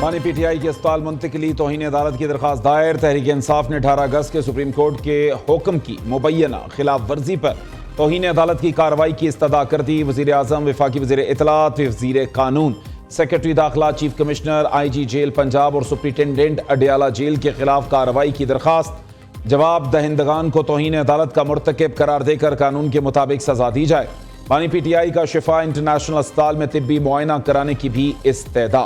बानी पीटीआई के अस्पताल मुंतकिली तौहीन अदालत की दरख्वास्त दायर। तहरीक इंसाफ ने 18 अगस्त के सुप्रीम कोर्ट के हुक्म की मुबैना खिलाफ वर्जी पर तौहीन अदालत की कार्रवाई की इस्तदा कर दी। वज़ीर आज़म, वफाकी वज़ीर इत्तलात, वज़ीर कानून, सेक्रेटरी दाखिला, chief commissioner, IG jail Punjab और सुप्रिटेंडेंट अडियाला जेल के खिलाफ कार्रवाई की दरख्वास्त। जवाब दहिंदगान को तौहीन अदालत का मुर्तकिब करार देकर कानून के मुताबिक सजा दी जाए। बानी पीटीआई का शिफा इंटरनेशनल अस्पताल में तिब्बी मुआयना कराने की भी इस्तेदा।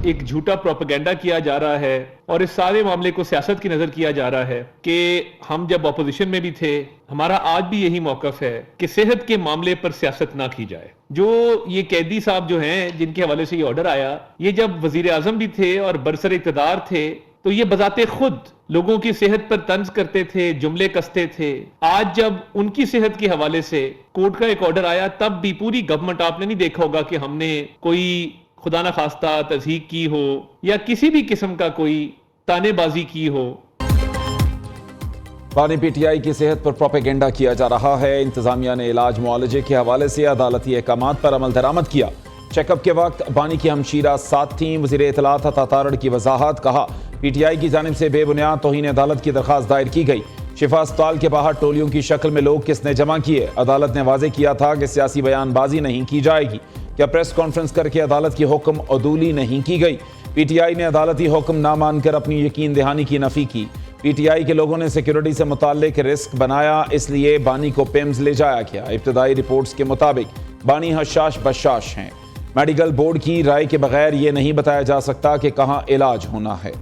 एक झूठा प्रोपेगेंडा किया जा रहा है और इस सारे मामले को सियासत की नजर किया जा रहा है कि हम जब ऑपोजिशन में भी थे, हमारा आज भी यही मौकफ है कि सेहत के मामले पर सियासत ना की जाए। जो ये कैदी साहब जो हैं जिनके हवाले से ये ऑर्डर आया, ये जब वजीर आजम भी थे और बरसर इक़्तिदार थे तो ये बजाते खुद लोगों की सेहत पर तंज करते थे, जुमले कसते थे। आज जब उनकी सेहत के हवाले से कोर्ट का एक ऑर्डर आया, तब भी पूरी गवर्नमेंट, आपने नहीं देखा होगा कि हमने कोई खुदा न खास्ता तज़हीक की हो या किसी भी किस्म का कोई तानेबाजी की हो। बानी पीटीआई की सेहत पर प्रोपेगेंडा किया जा रहा है। इंतजामिया ने इलाज मुआलजे के हवाले से अदालती अहकामात पर अमल दरामद किया। चेकअप के वक्त बानी की हमशीरा साथ थीं। वज़ीर इत्तलात अता तारड़ की वजाहत। कहा, पीटीआई की जानिब से बेबुनियाद तौहीन अदालत की दरख्वास्त दायर की गई। शिफा अस्पताल के बाहर टोलियों की शक्ल में लोग किसने जमा किए? अदालत ने वाज़ेह किया था कि सियासी बयानबाजी नहीं की जाएगी। क्या प्रेस कॉन्फ्रेंस करके अदालत की हुक्म अदूली नहीं की गई? पीटीआई ने अदालती हुक्म ना मानकर अपनी यकीन दहानी की नफी की। पीटीआई के लोगों ने सिक्योरिटी से मुताल्लिक रिस्क बनाया, इसलिए बानी को पिम्स ले जाया गया। इब्तदाई रिपोर्ट्स के मुताबिक बानी हशाश बशाश हैं। मेडिकल बोर्ड की राय के बगैर यह नहीं बताया जा सकता कि कहां इलाज होना है।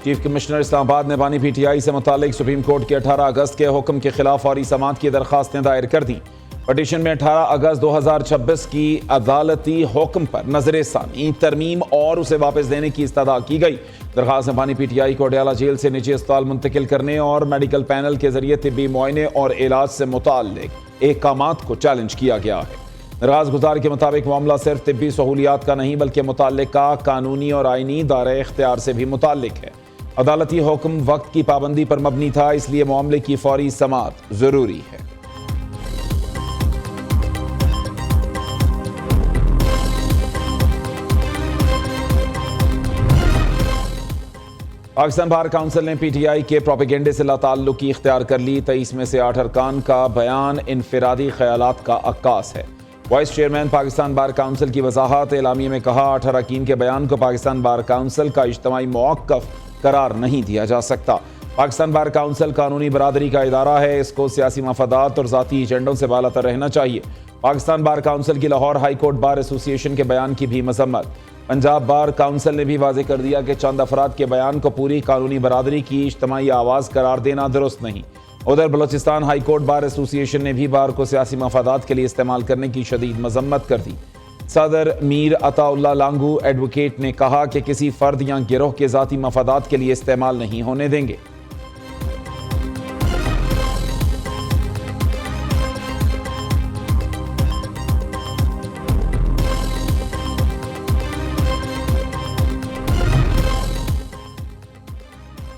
चीफ कमिश्नर इस्लामाबाद ने बानी पीटीआई से मुतालिक सुप्रीम कोर्ट के 18 अगस्त के हुक्म के खिलाफ फौरी समाअत की दरखास्तें दायर कर दी। पटिशन में 18 अगस्त 2026 की अदालती हुक्म पर नजर सानी, तरमीम और उसे वापस देने की इस्तदा की गई। दरखास्त में बानी पीटीआई को अडियाला जेल से निजी अस्पताल मुंतकिल करने और मेडिकल पैनल के जरिए तिब्बी मुआयने और इलाज से मुताल्लिक अहकामात को चैलेंज किया गया है। दरखास्त गुजार के मुताबिक मामला सिर्फ तिब्बी सहूलियात का नहीं बल्कि मुताल्लिका कानूनी और आईनी दायरे इख्तियार से भी मुताल्लिक है। अदालती हुक्म वक्त की पाबंदी पर मबनी था, इसलिए मामले की फौरी समाअत जरूरी है। पाकिस्तान बार काउंसिल ने पीटीआई के प्रोपेगेंडे से लाताल्लुकी इख्तियार कर ली। 23 में से 8 अरकान का बयान इनफिरादी ख्यालात का अक्कास है। Vice chairman Pakistan bar council की वजाहत। एलामिया में कहा, 8 अरकान के बयान को पाकिस्तान बार काउंसिल का इज्तिमाई मौक़िफ़ करार नहीं दिया जा सकता। पाकिस्तान बार काउंसिल कानूनी बरादरी का इदारा है, इसको सियासी मफादात और ज़ाती एजेंडों से बालातर रहना चाहिए। पाकिस्तान बार काउंसिल की Lahore high court bar association के बयान की भी मजम्मत। पंजाब बार काउंसिल ने भी वाज़ेह कर दिया कि चंद अफराद के बयान को पूरी कानूनी बरादरी की इज्तिमाई आवाज़ करार देना दुरुस्त नहीं। उधर Balochistan high court bar association ने भी बार को सियासी मफादात के लिए इस्तेमाल करने की शदीद मजम्मत कर दी। सदर मीर अताउल्लाह लांगू एडवोकेट ने कहा कि किसी फर्द या गिरोह के ज़ाती मफादात के लिए इस्तेमाल नहीं होने देंगे।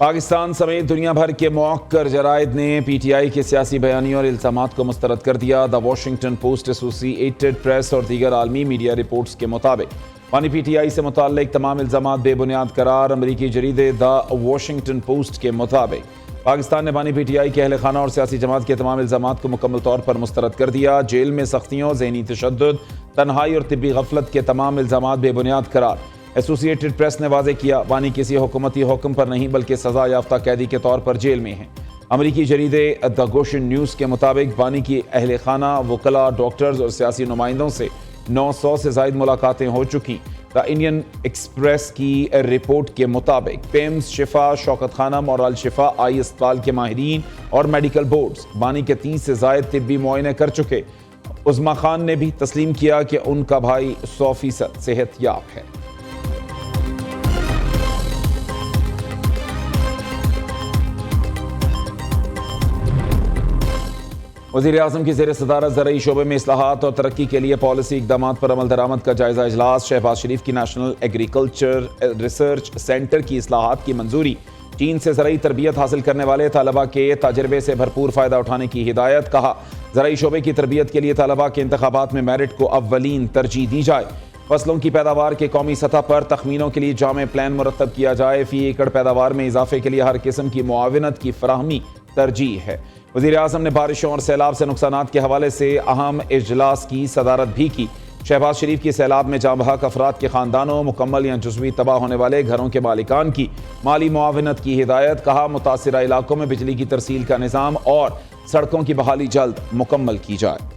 पाकिस्तान समेत दुनिया भर के मौक़र जराइद ने पीटीआई के सियासी बयानी और इल्ज़ामात को मुस्तरद कर दिया। The Washington post, associated press और दीगर आलमी मीडिया रिपोर्ट्स के मुताबिक बानी पीटीआई से मुताल्लिक तमाम इल्ज़ामात बेबुनियाद करार। अमरीकी जरीदे द वॉशिंगटन पोस्ट के मुताबिक पाकिस्तान ने बानी पीटीआई के अहल खाना और सियासी जमात के तमाम इल्ज़ामात को मुकम्मल तौर पर मुस्तरद कर दिया। जेल में सख्तियों, ज़हनी तशद्दुद, तन्हाई और तिब्बी गफलत के तमाम इल्ज़ामात बेबुनियाद करार। एसोसिएटेड प्रेस ने वाज़ेह किया, बानी किसी हुकूमती हुक्म पर नहीं बल्कि सज़ा याफ्ता कैदी के तौर पर जेल में हैं। अमरीकी जरीदे द गोशन न्यूज़ के मुताबिक बानी की अहल खाना, वकला, डॉक्टर्स और सियासी नुमाइंदों से 900 से ज़ायद मुलाकातें हो चुकी। द इंडियन एक्सप्रेस की रिपोर्ट के मुताबिक पेम्स, शिफा, शौकत खानम और अल शिफा आई अस्पताल के माहिरीन और मेडिकल बोर्ड्स बानी के 30 से ज़ायद तिब्बी मुआयने कर चुके। उज़्मा खान ने भी तस्लीम किया कि उनका भाई 100% सेहतयाब है। वज़ीर आज़म की ज़ेर सदारत ज़रई शोबे में इस्लाहात और तरक्की के लिए पॉलिसी इक़दाम पर अमल दरामद का जायज़ा इजलास। शहबाज शरीफ की नेशनल एग्रीकल्चर रिसर्च सेंटर की इस्लाहात की मंजूरी। चीन से ज़रई तरबियत हासिल करने वाले तालबा के तजर्बे से भरपूर फ़ायदा उठाने की हिदायत। कहा, ज़रई शोबे की तरबियत के लिए तालबा के इंतखाबात में मेरिट को अव्वलीन तरजीह दी जाए। फसलों की पैदावार के कौमी सतह पर तखमीनों के लिए जामे प्लान मुरतब किया जाए। फ़ी एकड़ पैदावार में इजाफे के लिए हर किस्म की मुआविनत की फराहमी तरजीह है। वज़ीर आज़म ने बारिशों और सैलाब से नुकसानात के हवाले से अहम इजलास की सदारत भी की। शहबाज शरीफ की सैलाब में जाँ बहक अफराद के खानदानों, मुकम्मल या जुज़वी तबाह होने वाले घरों के मालिकान की माली मुआवनत की हिदायत। कहा, मुतासिरा इलाकों में बिजली की तरसील का निज़ाम और सड़कों की बहाली जल्द मुकम्मल की जाए।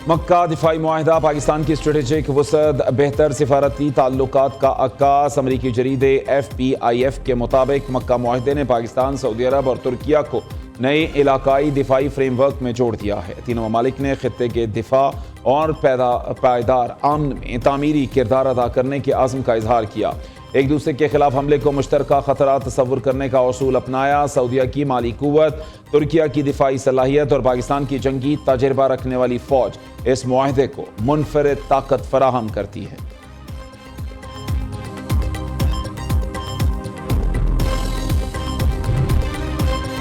मक्का दिफाई मुआहिदा पाकिस्तान की स्ट्रेटेजिक वसद बेहतर सिफारती ताल्लुकात का अक्कास। अमरीकी जरीदे FPIF के मुताबिक मक्का मुआहिदे ने पाकिस्तान, सऊदी अरब और तुर्किया को नए इलाकाई दिफाई फ्रेमवर्क में जोड़ दिया है। तीनों ममालिक ने खित्ते के दिफा और पायदार अमन में तामीरी किरदार अदा करने के आज़म का इजहार किया। एक दूसरे के खिलाफ हमले को मुश्तरका खतरा तस्वुर करने का उसूल अपनाया। सऊदिया की माली कुव्वत, तुर्किया की दिफाई सलाहियत और पाकिस्तान की जंगी तजर्बा रखने वाली फौज इस मुआहिदे को मुनफरिद ताकत फराहम करती है।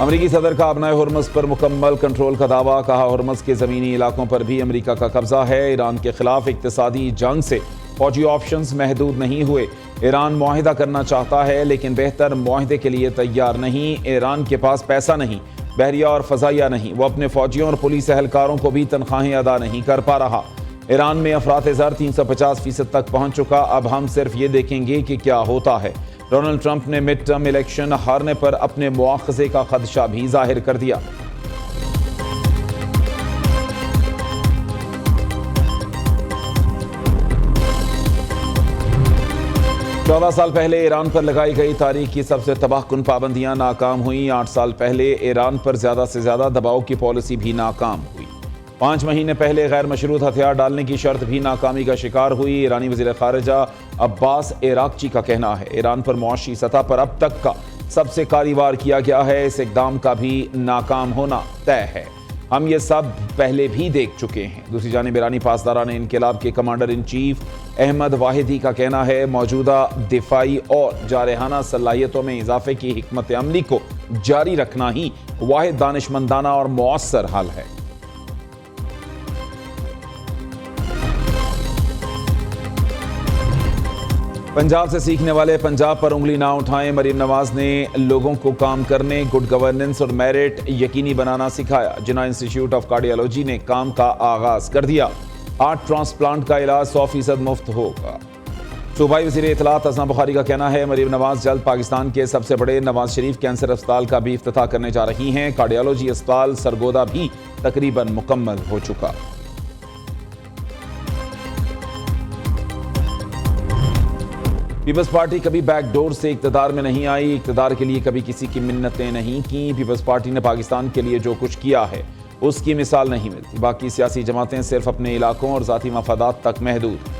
अमरीकी सदर का अपना हुर्मस पर मुकम्मल कंट्रोल का दावा। कहा, हुर्मस के ज़मीनी इलाकों पर भी अमरीका का कब्जा है। ईरान के खिलाफ इक्तिसादी जंग से फौजी ऑप्शंस महदूद नहीं हुए। ईरान मुआहिदा करना चाहता है लेकिन बेहतर मुआहिदे के लिए तैयार नहीं। ईरान के पास पैसा नहीं, बहरिया और फ़ज़ाइया नहीं। वो अपने फौजियों और पुलिस एहलकारों को भी तनख्वाहें अदा नहीं कर पा रहा। ईरान में अफरात ज़र 350% तक पहुँच चुका। अब हम सिर्फ ये देखेंगे कि क्या होता है। डोनाल्ड ट्रंप ने मिड टर्म इलेक्शन हारने पर अपने मुआख़ज़े का खदशा भी जाहिर कर दिया। चौदह साल पहले ईरान पर लगाई गई तारीख की सबसे तबाहकुन पाबंदियां नाकाम हुई। 8 साल पहले ईरान पर ज़्यादा से ज़्यादा दबाव की पॉलिसी भी नाकाम हुई। 5 महीने पहले गैर मशरूत हथियार डालने की शर्त भी नाकामी का शिकार हुई। ईरानी वज़ीर ख़ारिजा अब्बास इराक़ची का कहना है, ईरान पर मुआशी सतह पर अब तक का सबसे कारी-वार किया गया है। इस इक़दाम का भी नाकाम होना तय है। हम ये सब पहले भी देख चुके हैं। दूसरी जानिब ईरानी पासदारान इनक़िलाब के commander in chief Ahmad Vahidi का कहना है, मौजूदा दिफाई और जारहाना सलाहियतों में इजाफे की हिकमत अमली को जारी रखना ही वाहिद दानिशमंदाना और मौसर हल है। पंजाब से सीखने वाले पंजाब पर उंगली ना उठाएं। मरीम नवाज ने लोगों को काम करने, गुड गवर्नेंस और मेरिट यकीनी बनाना सिखाया। जिन्ना इंस्टीट्यूट ऑफ कार्डियोलॉजी ने काम का आगाज कर दिया। हार्ट ट्रांसप्लांट का इलाज 100% मुफ्त होगा। सूबाई वज़ीर इत्तलात असमा बुखारी का कहना है, मरीम नवाज जल्द पाकिस्तान के सबसे बड़े नवाज शरीफ कैंसर अस्पताल का भी इफ्तिताह करने जा रही हैं। कार्डियोलॉजी अस्पताल सरगोदा भी तकरीबन मुकम्मल हो चुका। पीपल्स पार्टी कभी बैकडोर से इक़्तिदार में नहीं आई। इक़्तिदार के लिए कभी किसी की मिन्नतें नहीं की। पीपल्स पार्टी ने पाकिस्तान के लिए जो कुछ किया है उसकी मिसाल नहीं मिलती। बाकी सियासी जमातें सिर्फ अपने इलाकों और ज़ाती मफादात तक महदूद।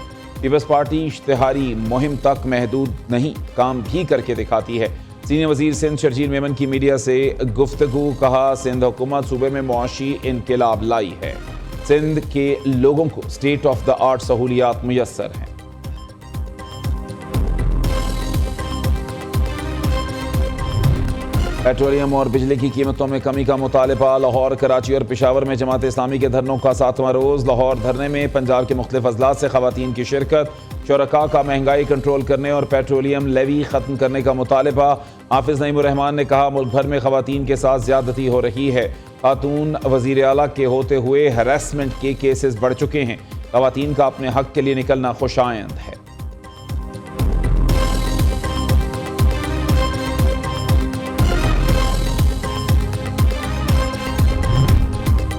पीपल्स पार्टी इश्तिहारी मुहिम तक महदूद नहीं, काम भी करके दिखाती है। सीनियर वज़ीर सिंध शर्जील मेमन की मीडिया से गुफ्तगू। कहा, सिंध हुकूमत सूबे में मुआशी इनकलाब लाई है। सिंध के लोगों को स्टेट ऑफ द आर्ट सहूलियात मुयस्सर हैं। पेट्रोलियम और बिजली की कीमतों में कमी का मुतालबा। लाहौर, कराची और पेशावर में जमात इस्लामी के धरनों का 7वां रोज़। लाहौर धरने में पंजाब के मुख्तलिफ अजलात से ख़वातीन की शिरकत। शुरका का महंगाई कंट्रोल करने और पेट्रोलियम लेवी ख़त्म करने का मुतालबा। हाफिज़ नईमुर रहमान ने कहा, मुल्क भर में ख़वातीन के साथ ज़्यादती हो रही है। खातून वज़ीर आला के होते हुए हरासमेंट के केसेस बढ़ चुके हैं। ख़वातीन का अपने हक़ के लिए निकलना खुशाइंद है।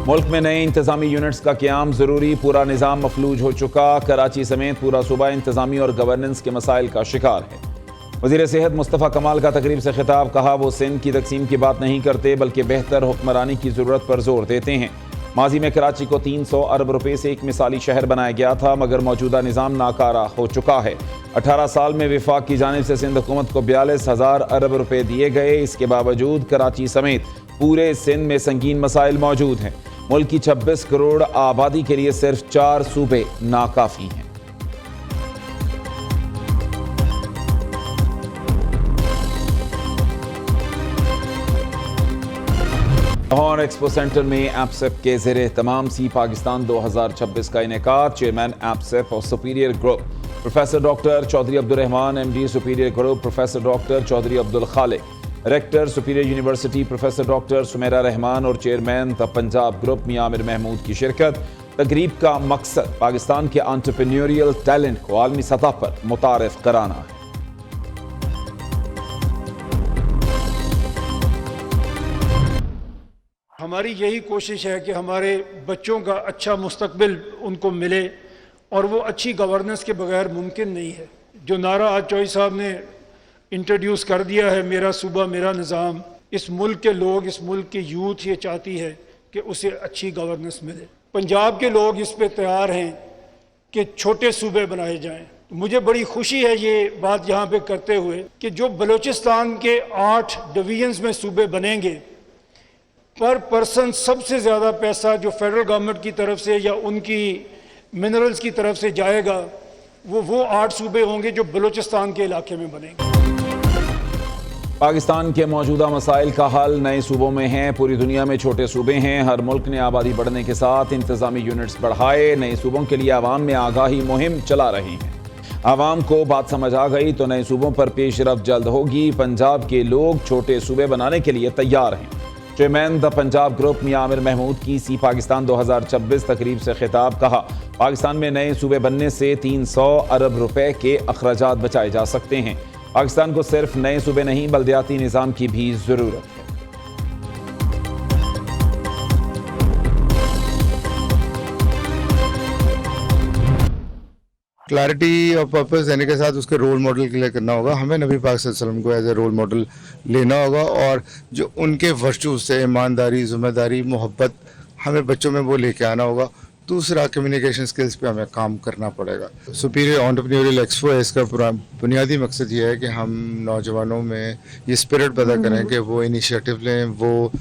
मुल्क में नए इंतजामी यूनिट्स का क़याम ज़रूरी। पूरा निज़ाम मफलूज हो चुका। कराची समेत पूरा सूबा इंतजामी और गवर्नेंस के मसाइल का शिकार है। वज़ीर सेहत मुस्तफ़ा कमाल का तकरीब से खिताब। कहा, वो सिंध की तकसीम की बात नहीं करते बल्कि बेहतर हुक्मरानी की ज़रूरत पर जोर देते हैं। माजी में कराची को 300 अरब रुपए से एक मिसाली शहर बनाया गया था, मगर मौजूदा निज़ाम नाकारा हो चुका है। 18 साल में विफाक की जानिब से सिंध हुकूमत को 42,000 अरब रुपए दिए गए। इसके बावजूद कराची समेत पूरे सिंध में संगीन मसाइल मौजूद हैं। मुल्क की 26 करोड़ आबादी के लिए सिर्फ 4 सूबे नाकाफी हैं। लाहौर एक्सपो सेंटर में एपसेप के ज़ेरे तमाम सी पाकिस्तान 2026 का इनेकाद। चेयरमैन एपसेप और superior group professor doctor Chaudhry Abdul Rehman, MD superior group professor doctor Chaudhry Abdul Khaliq, rector superior university professor doctor Sumera Rehman और chairman the Punjab group Mian Aamir Mahmood की शिरकत। तकरीब का मकसद पाकिस्तान के एंटरप्रेन्योरियल टैलेंट को आलमी सतह पर मुतारिफ कराना है। हमारी यही कोशिश है कि हमारे बच्चों का अच्छा मुस्तकबिल उनको मिले, और वो अच्छी गवर्नेंस के बगैर मुमकिन नहीं है। जो नारा आज चौधरी साहब ने इंट्रोड्यूस कर दिया है, मेरा सूबा मेरा निज़ाम, इस मुल्क के लोग, इस मुल्क की यूथ ये चाहती है कि उसे अच्छी गवर्नेंस मिले। पंजाब के लोग इस पे तैयार हैं कि छोटे सूबे बनाए जाएं। मुझे बड़ी खुशी है ये बात यहाँ पे करते हुए कि जो बलूचिस्तान के 8 डिवीजन्स में सूबे बनेंगे, पर पर्सन सबसे ज़्यादा पैसा जो फेडरल गवर्नमेंट की तरफ से या उनकी मिनरल्स की तरफ से जाएगा, वो 8 सूबे होंगे जो बलूचिस्तान के इलाके में बनेंगे। पाकिस्तान के मौजूदा मसाइल का हल नए सूबों में है। पूरी दुनिया में छोटे सूबे हैं। हर मुल्क ने आबादी बढ़ने के साथ इंतजामी यूनिट्स बढ़ाए। नए सूबों के लिए आवाम में आगाही मुहिम चला रहे हैं। आवाम को बात समझ आ गई तो नए सूबों पर पेशरफ जल्द होगी। पंजाब के लोग छोटे सूबे बनाने के लिए तैयार हैं। Chairman the Punjab group Mian Aamir Mahmood की सी पाकिस्तान 2026 तकरीब से खिताब। कहा, पाकिस्तान में नए सूबे बनने से 300 अरब रुपए के अखराजात बचाए जा सकते हैं। पाकिस्तान को सिर्फ नए सूबे नहीं, बल्दियाती निज़ाम की भी ज़रूरत है। क्लैरिटी और पर्पस देने के साथ उसके रोल मॉडल क्लियर करना होगा। हमें नबी पाक सल्लल्लाहु अलैहि वसल्लम को एज ए रोल मॉडल लेना होगा, और जो उनके वर्चूज़ से ईमानदारी, ज़िम्मेदारी, मोहब्बत, हमें बच्चों में वो लेके आना होगा। दूसरा, कम्युनिकेशन स्किल्स पे हमें काम करना पड़ेगा। सुपीरियर एंटरप्रेन्योरियल एक्सपो है, इसका बुनियादी मकसद ये है कि हम नौजवानों में ये स्पिरिट पैदा करें कि वो इनिशिएटिव लें, वो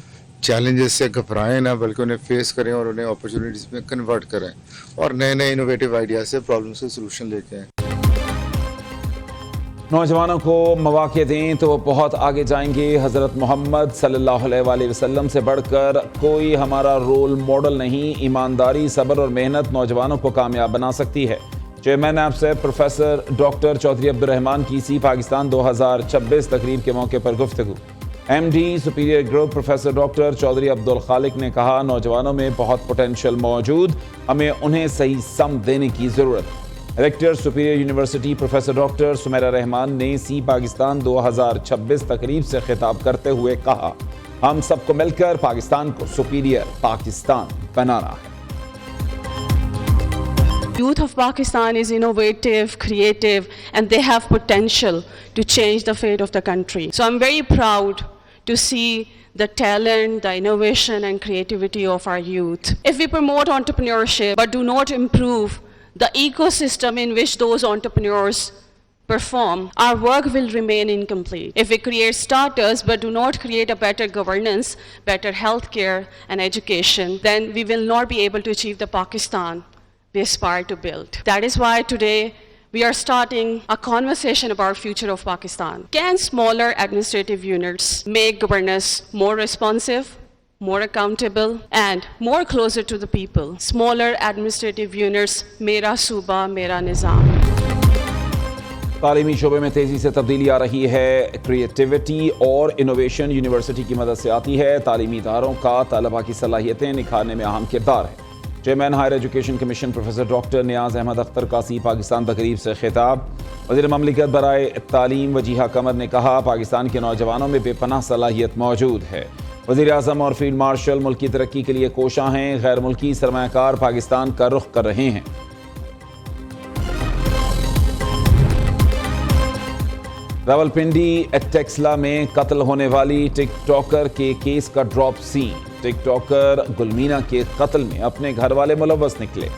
चैलेंजेस से घबराएं ना, बल्कि उन्हें फेस करें और उन्हें अपॉर्चुनिटीज़ में कन्वर्ट करें, और नए नए इनोवेटिव आइडिया से प्रॉब्लम से सोल्यूशन लेके आएँ। नौजवानों को मौके दें तो वो बहुत आगे जाएंगे। हज़रत मोहम्मद सल्लल्लाहु अलैहि वसल्लम से बढ़कर कोई हमारा रोल मॉडल नहीं। ईमानदारी, सब्र और मेहनत नौजवानों को कामयाब बना सकती है। चेयरमैन आपसे प्रोफेसर डॉक्टर चौधरी अब्दुल रहमान की सी पाकिस्तान 2026 तकरीब के मौके पर गुफ्तगू। MD superior group professor doctor Chaudhry Abdul Khaliq ने कहा, नौजवानों में बहुत पोटेंशियल मौजूद, हमें उन्हें सही सम देने की ज़रूरत है। Rector superior university professor doctor Sumera Rahman ने सी पाकिस्तान 2026 तकरीब से खिताब करते हुए कहा, हम सबको मिलकर पाकिस्तान को सुपीरियर पाकिस्तान बनाना है। Youth of Pakistan is innovative, creative, and they have potential to change the fate of the country. So I'm very proud to see the talent, the innovation and creativity of our youth. If we promote entrepreneurship but do not improve the ecosystem in which those entrepreneurs perform, our work will remain incomplete. If we create starters but do not create a better governance, better healthcare and education, then we will not be able to achieve the Pakistan we aspire to build. That is why today we are starting a conversation about future of Pakistan. Can smaller administrative units make governance more responsive, more accountable and more closer to the people? Smaller administrative units, Mera Suba, Mera Nizam. तालीमी शोबे में तेज़ी से तब्दीली आ रही है। Creativity और innovation university की मदद से आती है। तालीमी इदारों का तलबा की सलाहियतें निखारने में अहम किरदार है। Chairman higher education commission professor doctor Niaz Ahmed Akhtar का सी पाकिस्तान तकरीब से खिताब। वज़ीर ममलिकत बराए तालीम वजीहा कमर ने कहा, पाकिस्तान के नौजवानों में बेपनाह सलाहियत मौजूद है। वज़ीर आज़म और फील्ड मार्शल मुल्क की तरक्की के लिए कोशां हैं। गैर मुल्की सरमायाकार पाकिस्तान का रुख कर रहे हैं। रावलपिंडी टेक्सला में कत्ल होने वाली टिकटॉकर के केस का ड्रॉप सीन। टिकटॉकर गुलमीना के कत्ल में अपने घर वाले मुलव्वस निकले।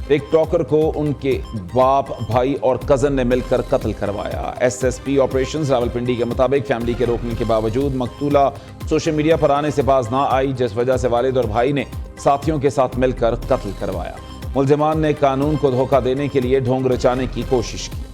टिकटॉकर को उनके बाप, भाई और कजन ने मिलकर कत्ल करवाया। एसएसपी ऑपरेशंस रावलपिंडी के मुताबिक फैमिली के रोकने के बावजूद मकतूला सोशल मीडिया पर आने से बाज ना आई, जिस वजह से वालिद और भाई ने साथियों के साथ मिलकर कत्ल करवाया। मुलजिमान ने कानून को धोखा देने के लिए ढोंग रचाने की कोशिश की।